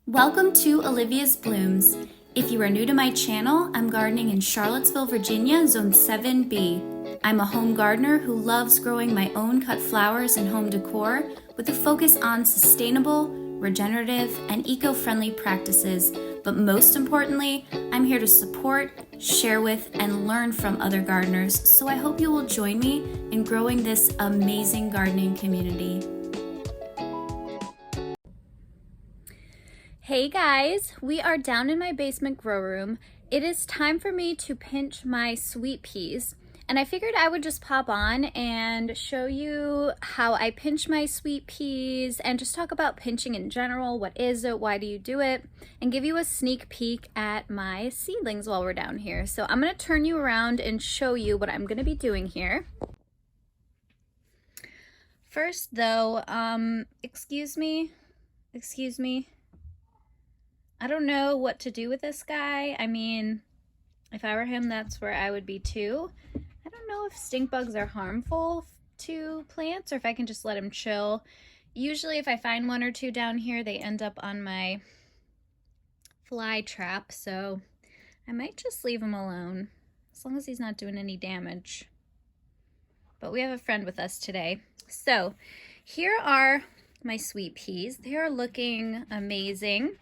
Welcome to Olivia's Blooms. If you are new to my channel, I'm gardening in Charlottesville, Virginia, Zone 7B. I'm a home gardener who loves growing my own cut flowers and home decor with a focus on sustainable, regenerative, and eco-friendly practices. But most importantly, I'm here to support, share with, and learn from other gardeners, so I hope you will join me in growing this amazing gardening community. Hey guys, we are down in my basement grow room. It is time for me to pinch my sweet peas, and I figured I would just pop on and show you how I pinch my sweet peas and just talk about pinching in general. What is it? Why do you do it? And give you a sneak peek at my seedlings while we're down here. So I'm going to turn you around and show you what I'm going to be doing here. First though, excuse me. I don't know what to do with this guy. I mean, if I were him, that's where I would be too. I don't know if stink bugs are harmful to plants or if I can just let them chill. Usually if I find one or two down here, they end up on my fly trap, so I might just leave him alone as long as he's not doing any damage. But we have a friend with us today. So here are my sweet peas. They are looking amazing.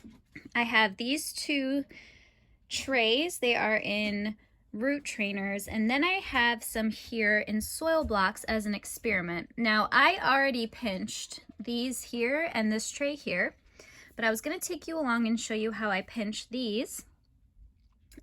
I have these two trays. They are in root trainers, and then I have some here in soil blocks as an experiment. Now, I already pinched these here and this tray here, but I was going to take you along and show you how I pinch these.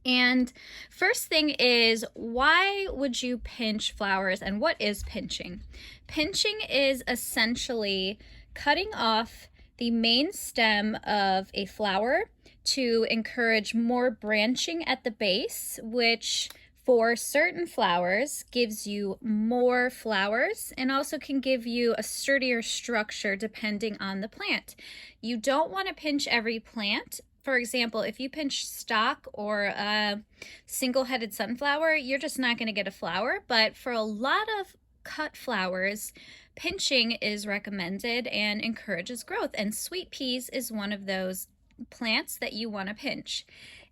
And first thing is, why would you pinch flowers, and what is pinching? Pinching is essentially cutting off the main stem of a flower to encourage more branching at the base, which for certain flowers gives you more flowers and also can give you a sturdier structure depending on the plant. You don't want to pinch every plant. For example, if you pinch stock or a single-headed sunflower, you're just not going to get a flower. But for a lot of cut flowers, pinching is recommended and encourages growth, and sweet peas is one of those plants that you want to pinch.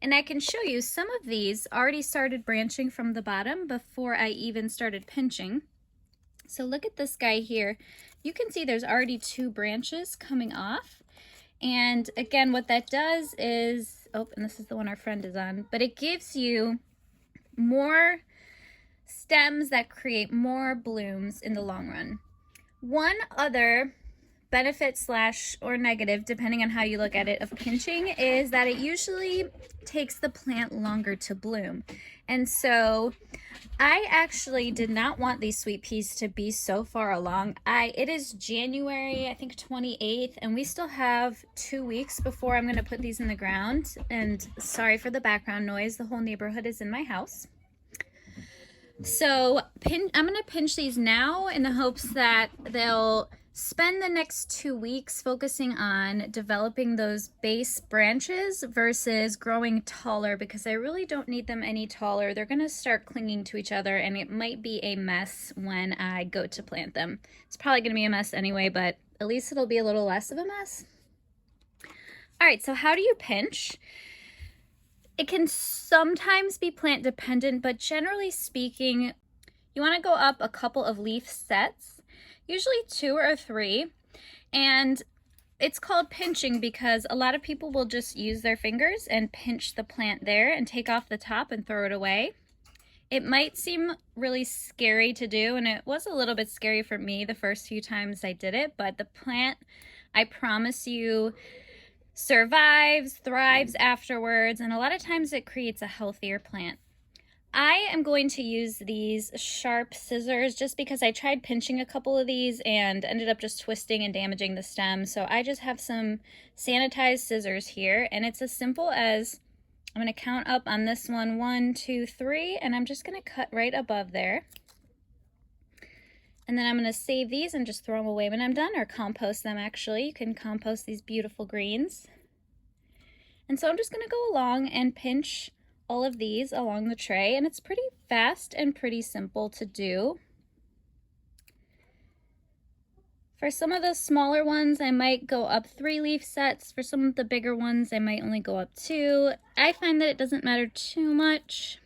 And I can show you some of these already started branching from the bottom before I even started pinching. So look at this guy here. You can see there's already two branches coming off. And again, what that does is, oh, and this is the one our friend is on, but it gives you more stems that create more blooms in the long run. One other benefit slash or negative, depending on how you look at it, of pinching is that it usually takes the plant longer to bloom. And so I actually did not want these sweet peas to be so far along. It is January, I think 28th, and we still have 2 weeks before I'm going to put these in the ground. And sorry for the background noise, the whole neighborhood is in my house. So I'm going to pinch these now in the hopes that they'll spend the next 2 weeks focusing on developing those base branches versus growing taller, because I really don't need them any taller. They're going to start clinging to each other and it might be a mess when I go to plant them. It's probably going to be a mess anyway, but at least it'll be a little less of a mess. All right, so how do you pinch? It can sometimes be plant dependent, but generally speaking, you want to go up a couple of leaf sets, usually 2 or 3. And it's called pinching because a lot of people will just use their fingers and pinch the plant there and take off the top and throw it away. It might seem really scary to do, and it was a little bit scary for me the first few times I did it, but the plant, I promise you, survives, thrives afterwards, and a lot of times it creates a healthier plant. I am going to use these sharp scissors just because I tried pinching a couple of these and ended up just twisting and damaging the stem. So I just have some sanitized scissors here, and it's as simple as I'm going to count up on this one, 1, 2, 3, and I'm just going to cut right above there. And then I'm going to save these and just throw them away when I'm done, or compost them actually. You can compost these beautiful greens. And so I'm just going to go along and pinch all of these along the tray, and it's pretty fast and pretty simple to do. For some of the smaller ones, I might go up 3 leaf sets. For some of the bigger ones, I might only go up 2. I find that it doesn't matter too much,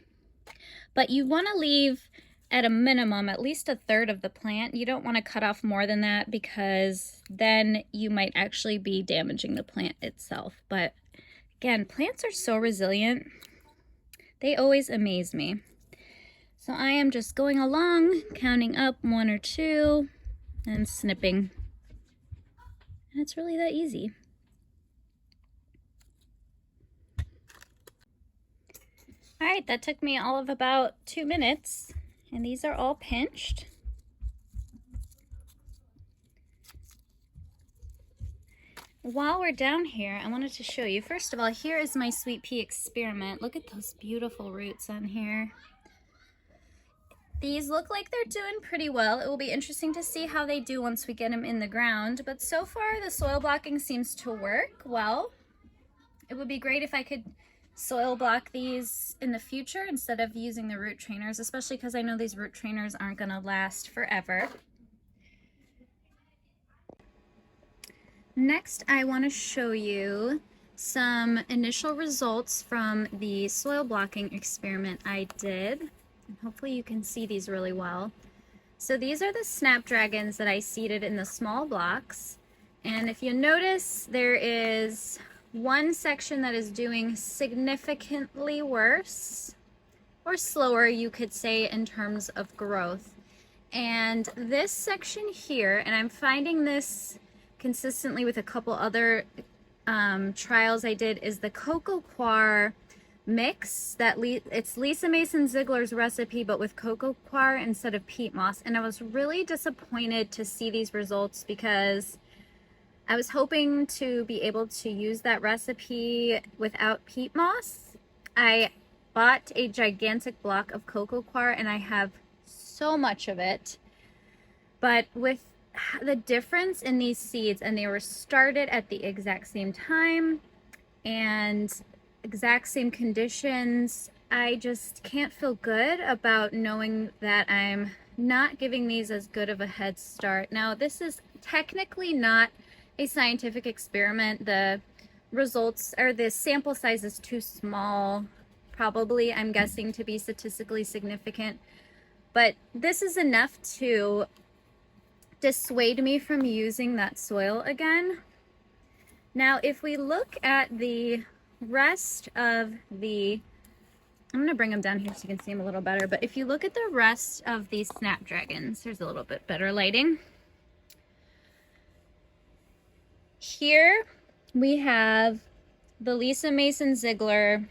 but you want to leave at a minimum at least a third of the plant. You don't want to cut off more than that because then you might actually be damaging the plant itself. But again, plants are so resilient. They always amaze me. So I am just going along, counting up 1 or 2 and snipping. And it's really that easy. All right, that took me all of about 2 minutes, and these are all pinched. While we're down here, I wanted to show you, first of all, here is my sweet pea experiment. Look at those beautiful roots on here. These look like they're doing pretty well. It will be interesting to see how they do once we get them in the ground, but so far the soil blocking seems to work well. It would be great if I could soil block these in the future instead of using the root trainers, especially because I know these root trainers aren't going to last forever. Next, I want to show you some initial results from the soil blocking experiment I did. And hopefully you can see these really well. So these are the snapdragons that I seeded in the small blocks. And if you notice, there is one section that is doing significantly worse, or slower, you could say, in terms of growth. And this section here, and I'm finding this consistently with a couple other trials I did, is the cocoa coir mix. It's Lisa Mason Ziegler's recipe, but with cocoa coir instead of peat moss. And I was really disappointed to see these results because I was hoping to be able to use that recipe without peat moss. I bought a gigantic block of cocoa coir and I have so much of it, but with the difference in these seeds, and they were started at the exact same time and exact same conditions, I just can't feel good about knowing that I'm not giving these as good of a head start. Now, this is technically not a scientific experiment. The results, or the sample size, is too small, probably, I'm guessing, to be statistically significant. But this is enough to dissuade me from using that soil again. Now, if we look at the rest of the, I'm going to bring them down here so you can see them a little better, but if you look at the rest of these snapdragons, there's a little bit better lighting. Here we have the Lisa Mason Ziegler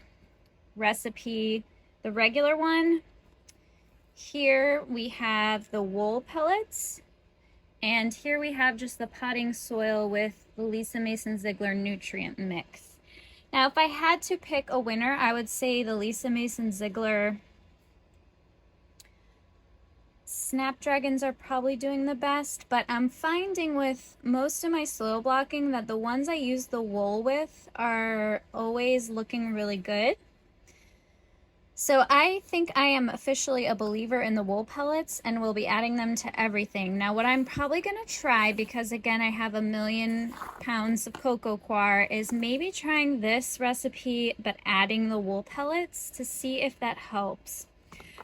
recipe, the regular one. Here we have the wool pellets, and here we have just the potting soil with the Lisa Mason Ziegler nutrient mix. Now, if I had to pick a winner, I would say the Lisa Mason Ziegler snapdragons are probably doing the best, but I'm finding with most of my soil blocking that the ones I use the wool with are always looking really good. So I think I am officially a believer in the wool pellets and will be adding them to everything. Now, what I'm probably going to try, because again I have 1,000,000 pounds of cocoa coir, is maybe trying this recipe but adding the wool pellets to see if that helps.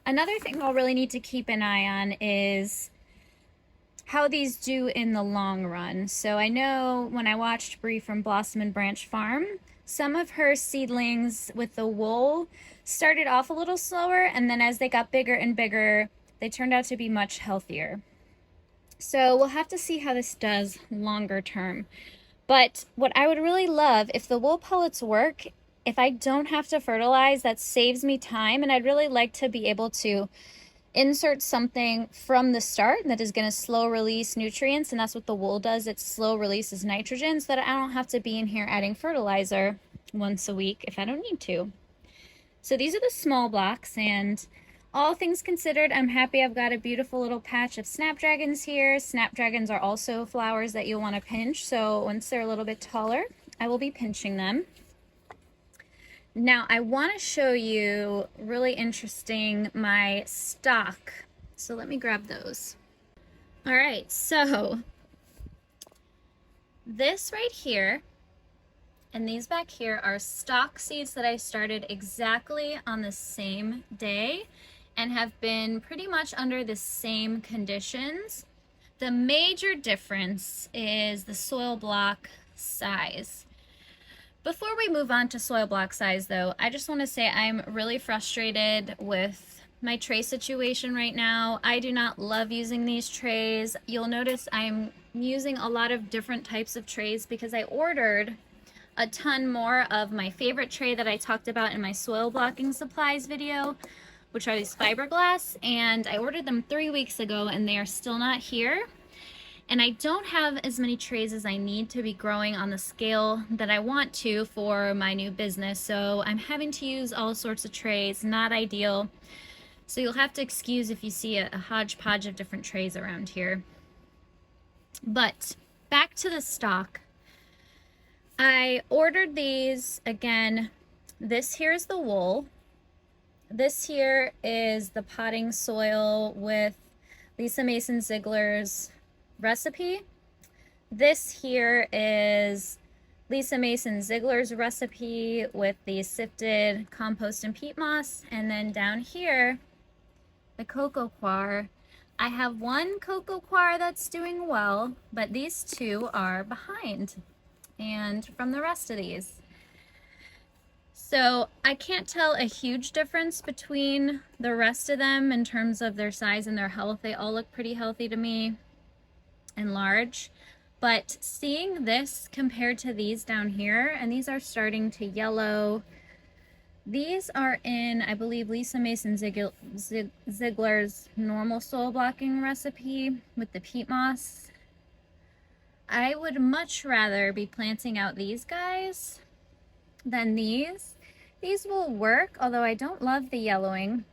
Another thing I'll really need to keep an eye on is how these do in the long run. So I know when I watched Bree from Blossom and Branch Farm, some of her seedlings with the wool started off a little slower, and then as they got bigger and bigger, they turned out to be much healthier. So we'll have to see how this does longer term. But what I would really love, if the wool pellets work, if I don't have to fertilize, that saves me time, and I'd really like to be able to insert something from the start that is going to slow release nutrients, and that's what the wool does. It slow releases nitrogen so that I don't have to be in here adding fertilizer once a week if I don't need to. So these are the small blocks, and all things considered, I'm happy I've got a beautiful little patch of snapdragons here. Snapdragons are also flowers that you'll want to pinch, so once they're a little bit taller, I will be pinching them. Now, I want to show you, really interesting, my stock. So let me grab those. All right, so this right here and these back here are stock seeds that I started exactly on the same day and have been pretty much under the same conditions. The major difference is the soil block size. Before we move on to soil block size though, I just want to say I'm really frustrated with my tray situation right now. I do not love using these trays. You'll notice I'm using a lot of different types of trays because I ordered a ton more of my favorite tray that I talked about in my soil blocking supplies video, which are these fiberglass, and I ordered them 3 weeks ago and they are still not here. And I don't have as many trays as I need to be growing on the scale that I want to for my new business. So I'm having to use all sorts of trays, not ideal. So you'll have to excuse if you see a hodgepodge of different trays around here. But back to the stock. I ordered these, again, this here is the wool. This here is the potting soil with Lisa Mason Ziegler's recipe. This here is Lisa Mason Ziegler's recipe with the sifted compost and peat moss. And then down here, the cocoa coir. I have one cocoa coir that's doing well, but these two are behind and from the rest of these. So I can't tell a huge difference between the rest of them in terms of their size and their health. They all look pretty healthy to me and large, but seeing this compared to these down here, and these are starting to yellow. These are in, I believe, Lisa Mason Ziegler's normal soil blocking recipe with the peat moss. I would much rather be planting out these guys than these. These will work, although I don't love the yellowing.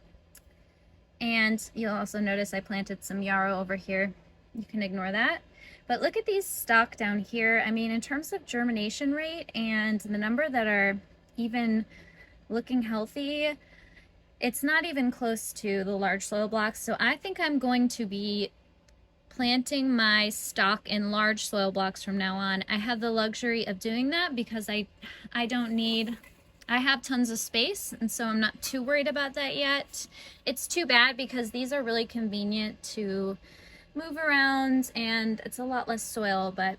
And you'll also notice I planted some yarrow over here. You can ignore that. But look at these stock down here. I mean, in terms of germination rate and the number that are even looking healthy, it's not even close to the large soil blocks. So I think I'm going to be planting my stock in large soil blocks from now on. I have the luxury of doing that because I have tons of space, and so I'm not too worried about that yet. It's too bad because these are really convenient to move around and it's a lot less soil, but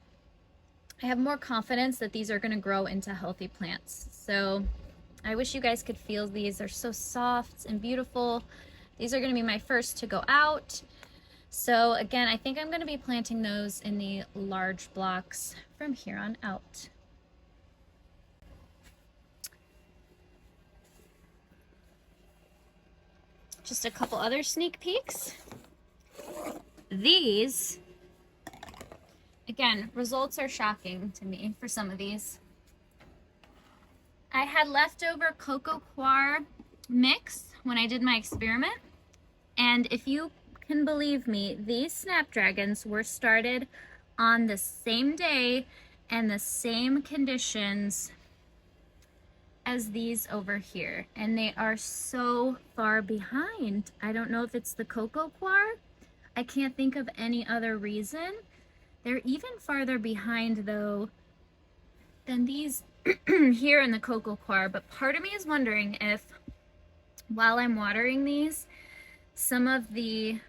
I have more confidence that these are going to grow into healthy plants. So I wish you guys could feel these. They're so soft and beautiful. These are going to be my first to go out. So again, I think I'm going to be planting those in the large blocks from here on out. Just a couple other sneak peeks. These, again, results are shocking to me for some of these. I had leftover cocoa coir mix when I did my experiment, and if you can believe me, these snapdragons were started on the same day and the same conditions as these over here, and they are so far behind. I don't know if it's the cocoa coir. I can't think of any other reason. They're even farther behind though than these here in the cocoa coir, but part of me is wondering if while I'm watering these, some of the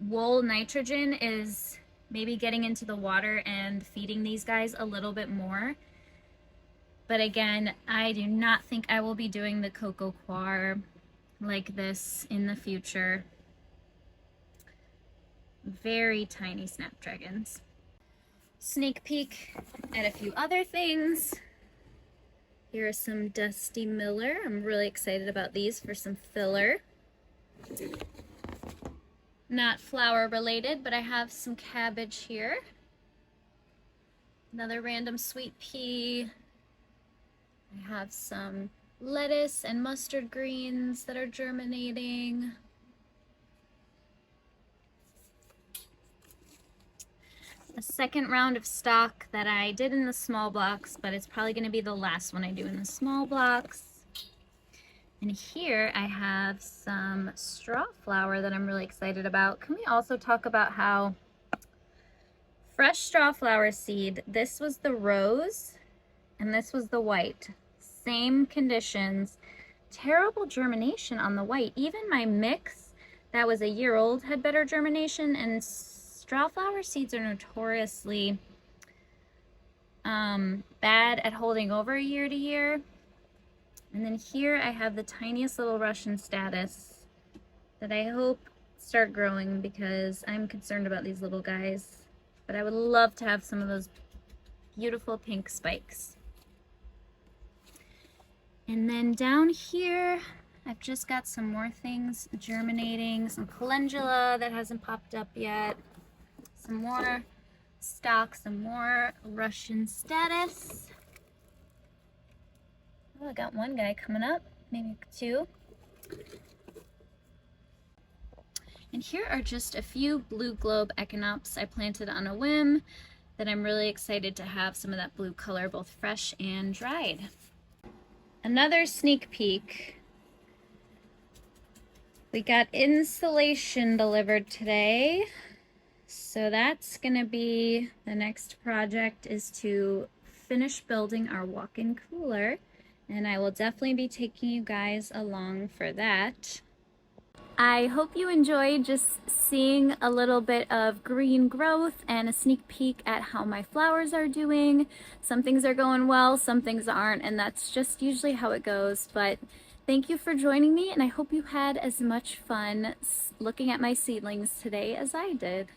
wool nitrogen is maybe getting into the water and feeding these guys a little bit more. But again, I do not think I will be doing the cocoa coir like this in the future. Very tiny snapdragons. Sneak peek at a few other things. Here are some Dusty Miller. I'm really excited about these for some filler. Not flower related, but I have some cabbage here. Another random sweet pea. I have some lettuce and mustard greens that are germinating. A second round of stock that I did in the small blocks, but it's probably going to be the last one I do in the small blocks. And here I have some straw flower that I'm really excited about. Can we also talk about how fresh straw flower seed. This was the rose and this was the white. Same conditions. Terrible germination on the white. Even my mix that was a year old had better germination, and straw flower seeds are notoriously bad at holding over year to year. And then here I have the tiniest little Russian status that I hope start growing because I'm concerned about these little guys. But I would love to have some of those beautiful pink spikes. And then down here, I've just got some more things germinating, some calendula that hasn't popped up yet, some more stalks, some more Russian status. Oh, I got one guy coming up, maybe two. And here are just a few blue globe echinops I planted on a whim that I'm really excited to have some of that blue color, both fresh and dried. Another sneak peek. We got insulation delivered today. So that's gonna be the next project, is to finish building our walk-in cooler. And I will definitely be taking you guys along for that. I hope you enjoyed just seeing a little bit of green growth and a sneak peek at how my flowers are doing. Some things are going well, some things aren't, and that's just usually how it goes. But thank you for joining me, and I hope you had as much fun looking at my seedlings today as I did.